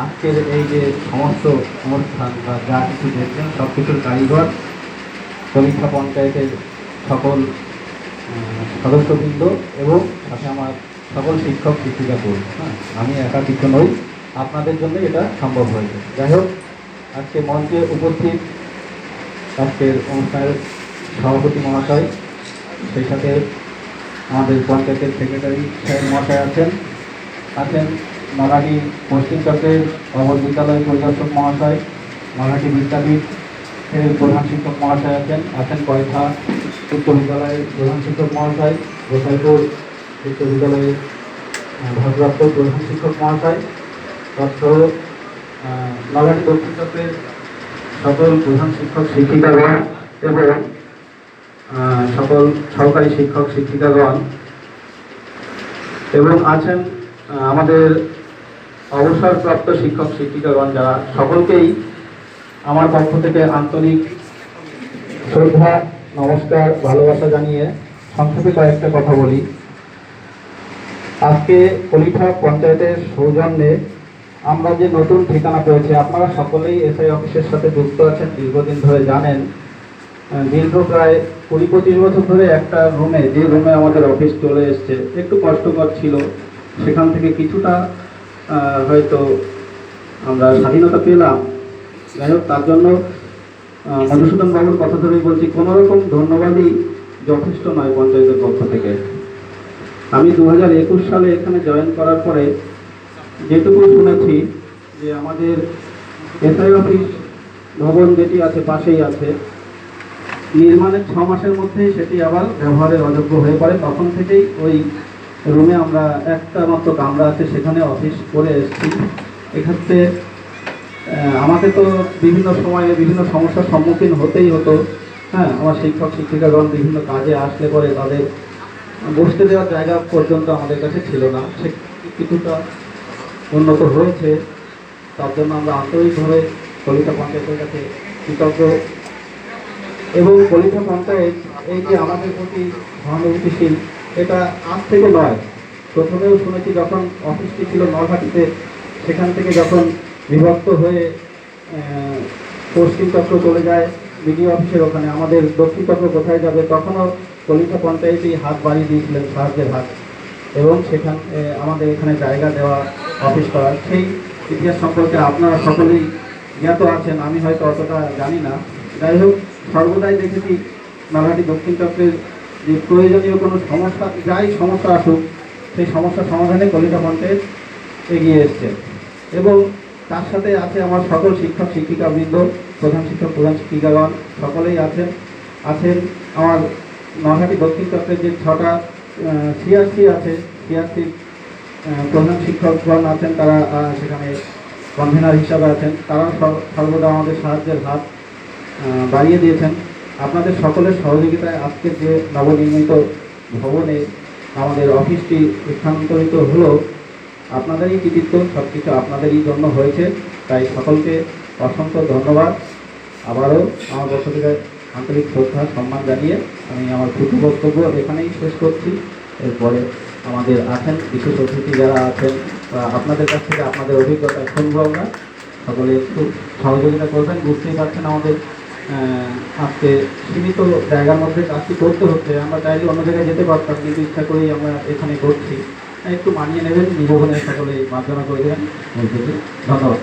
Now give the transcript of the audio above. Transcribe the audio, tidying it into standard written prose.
আজকের এই যে সমস্ত অনুষ্ঠান বা যা কিছু দেখছেন সব কিছুর কারিগর কলিঠা পঞ্চায়েতের সকল সদস্যবৃন্দ এবং সাথে আমার সকল শিক্ষক শিক্ষিকাগণ। হ্যাঁ, আমি একা কিছু নই, আপনাদের জন্য এটা সম্ভব হয়েছে। যাই হোক, আজকে মঞ্চে উপস্থিত আজকের অনুষ্ঠানের সভাপতি মহাশয়, সেই সাথে আমাদের পঞ্চায়েতের সেক্রেটারি সাহেব মহাশয় আছেন মালাটি পশ্চিম চক্রের অবর বিদ্যালয় পরিদর্শক মহাশয়, মালাটি বিদ্যাপীঠের প্রধান শিক্ষক মহাশয় আছেন কয়থা উচ্চ বিদ্যালয়ের প্রধান শিক্ষক মহাশয়, গোসাইপুর উচ্চ বিদ্যালয়ের ভারপ্রাপ্ত প্রধান শিক্ষক মহাশয়, তৎসহ মালাটি দক্ষিণ চক্রের সকল প্রধান শিক্ষক শিক্ষিকাগণ এবং সকল সহকারী শিক্ষক শিক্ষিকাগণ এবং আছেন আমাদের অবসরপ্রাপ্ত শিক্ষক শিক্ষিকাগণ, যারা সকলকেই আমার পক্ষ থেকে আন্তরিক শ্রদ্ধা, নমস্কার, ভালোবাসা জানিয়ে সংক্ষেপে কয়েকটা কথা বলি। আজকে কলিঠা পঞ্চায়েতের সৌজন্যে আমরা যে নতুন ঠিকানা পেয়েছি, আপনারা সকলেই এসআই অফিসের সাথে যুক্ত আছেন, দীর্ঘদিন ধরে জানেন। দীর্ঘ প্রায় 20-25 বছর ধরে একটা রুমে, যে রুমে আমাদের অফিস চলে এসছে, একটু কষ্টকর ছিল। সেখান থেকে কিছুটা হয়তো আমরা স্বাধীনতা পেলাম। যাই হোক, তার জন্য মধুসূদন বাবুর কথা ধরেই বলছি, কোনোরকম ধন্যবাদই যথেষ্ট নয় পঞ্চায়েতের পক্ষ থেকে। আমি 2021 সালে এখানে জয়েন করার পরে যেটুকু শুনেছি যে আমাদের এসআই অফিস ভবন যেটি আছে পাশেই আছে, নির্মাণের 6 মাসের মধ্যেই সেটি আবার ব্যবহারের অযোগ্য হয়ে পড়ে। তখন থেকেই ওই রুমে আমরা একটা মাত্র কামরা আছে, সেখানে অফিস করে এসেছি। এক্ষেত্রে আমাকে তো বিভিন্ন সময়ে বিভিন্ন সমস্যার সম্মুখীন হতেই হতো। হ্যাঁ, আমার শিক্ষক শিক্ষিকাগণ বিভিন্ন কাজে আসলে পরে তাদের বসতে দেওয়ার জায়গা পর্যন্ত আমাদের কাছে ছিল না। সে কিছুটা উন্নত হয়েছে, তার জন্য আমরা আন্তরিকভাবে কলিঠা পঞ্চায়েতের কাছে কৃতজ্ঞ। এবং কলিঠা পঞ্চায়েত এই যে আমাদের প্রতি সহানুভূতিশীল, এটা আজ থেকে নয়। প্রথমেও শুনেছি যখন অফিসটি ছিল নলহাটিতে, সেখান থেকে যখন বিভক্ত হয়ে পশ্চিম চক্র চলে যায় বিডিও অফিসের ওখানে, আমাদের দক্ষিণ চক্র কোথায় যাবে, তখনও কলিঠা পঞ্চায়েতই হাত বাড়িয়ে দিয়েছিলেন, সাহায্যের হাত, এবং সেখানে আমাদের এখানে জায়গা দেওয়া অফিস করার। সেই ইতিহাস সম্পর্কে আপনারা সকলেই জ্ঞাত আছেন, আমি হয়তো অতটা জানি না। যাই হোক, সর্বদাই দেখেছি নলহাটি দক্ষিণ চক্রের যে প্রয়োজনীয় কোনো সমস্যা, যাই সমস্যা আসুক, সেই সমস্যা সমাধানে কলিঠা পঞ্চায়েত এগিয়ে এসছে। এবং তার সাথে আছে আমার সকল শিক্ষক শিক্ষিকাবৃন্দ, প্রধান শিক্ষক প্রধান শিক্ষিকাগণ সকলেই আছেন আমার নলহাটি দক্ষিণ চক্রের যে 6টা সিআরসি আছে, সিআরসির প্রধান শিক্ষকগণ আছেন, তারা সেখানে কনভেনার হিসাবে আছেন। তারা সর্বদা আমাদের সাহায্যের হাত বাড়িয়ে দিয়েছেন। আপনাদের সকলের সহযোগিতায় আজকের যে নবনির্মিত ভবনে আমাদের অফিসটি স্থানান্তরিত হলো, আপনাদেরই কৃতিত্ব, সব কিছু আপনাদেরই জন্য হয়েছে। তাই সকলকে অসংখ্য ধন্যবাদ। আবারও আমার পক্ষ থেকে আন্তরিক শ্রদ্ধা সম্মান জানিয়ে আমি আমার ক্ষুদ্র বক্তব্য এখানেই শেষ করছি। এরপরে আমাদের আছেন বিশেষ অতিথি যারা আছেন, আপনাদের কাছ থেকে আপনাদের অভিজ্ঞতা শুনবো আমরা। সকলে একটু সহযোগিতা করবেন। বুঝতেই পারছেন আমাদের আজকে সীমিত জায়গার মধ্যে কাজটি করতে হচ্ছে। আমরা চাইলে অন্য জায়গায় যেতে পারতাম, কিন্তু ইচ্ছা করেই আমরা এখানে করছি। একটু মানিয়ে নেবেন, নিবন্ধনে সকলে মার্জনা করে দেবেন। ধন্যবাদ।